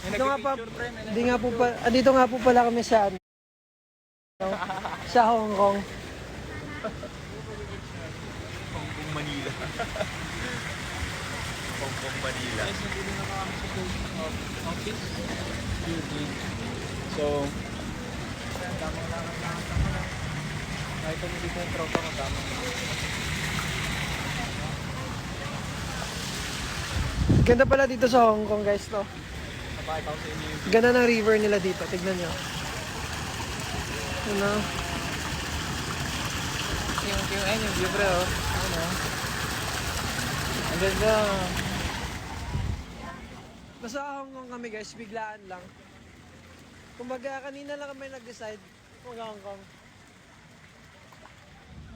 Dito nga pa, di nga po pa, dito nga po pala kami sa ano, sa Hong Kong. Hong Kong, Manila. Hong Kong, Manila. Guys, nandito na kami sa post office. So, tamang lakad lang. Kahit kung hindi ko yung tropa ko, tamang Ganda pala dito sa Hong Kong, guys, no? napakita ko sa inyo yung Ganda ng river nila dito. Tignan nyo. Ano? yung view, bro. Ano? Ang ganda. Nasa Hong Kong kami, guys. Biglaan lang. Kumbaga, kanina lang kami nag-decide mag Hong Kong.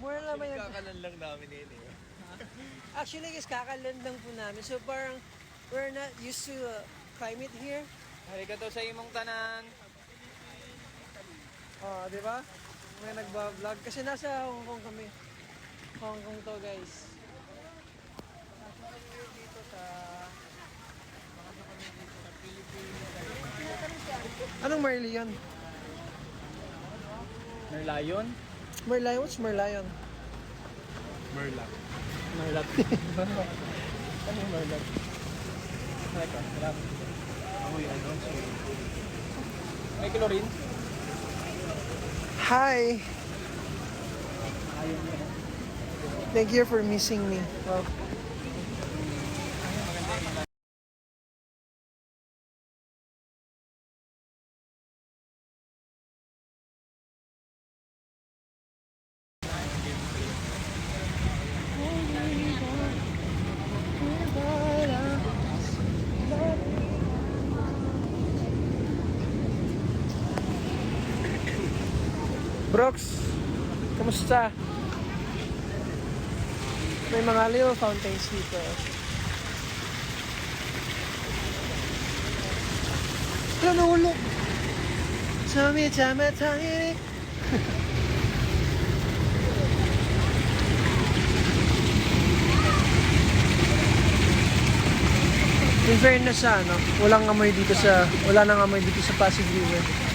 Mura lang may Kakalan lang namin yun eh. Actually, guys, kakaland lang po namin. So, parang we're not used to climate here. Halika to sa imong tanan. Oh, di ba? May nagba-vlog. Kasi nasa Hong Kong kami. Hong Kong to, guys. Nasa kami dito sa... Anong Marley yun? Merlion? Merlion? What's Merlion? Merlak. Merlat. Ano yung merlat? Halika, salamat. Uy, ano? May chlorine? Hi! Thank you for missing me. Well, Brooks, kamusta? May mga little fountains dito. Ano nahulog? Tama tayo. In fairness sa ano, wala nang amoy dito sa Pasig River.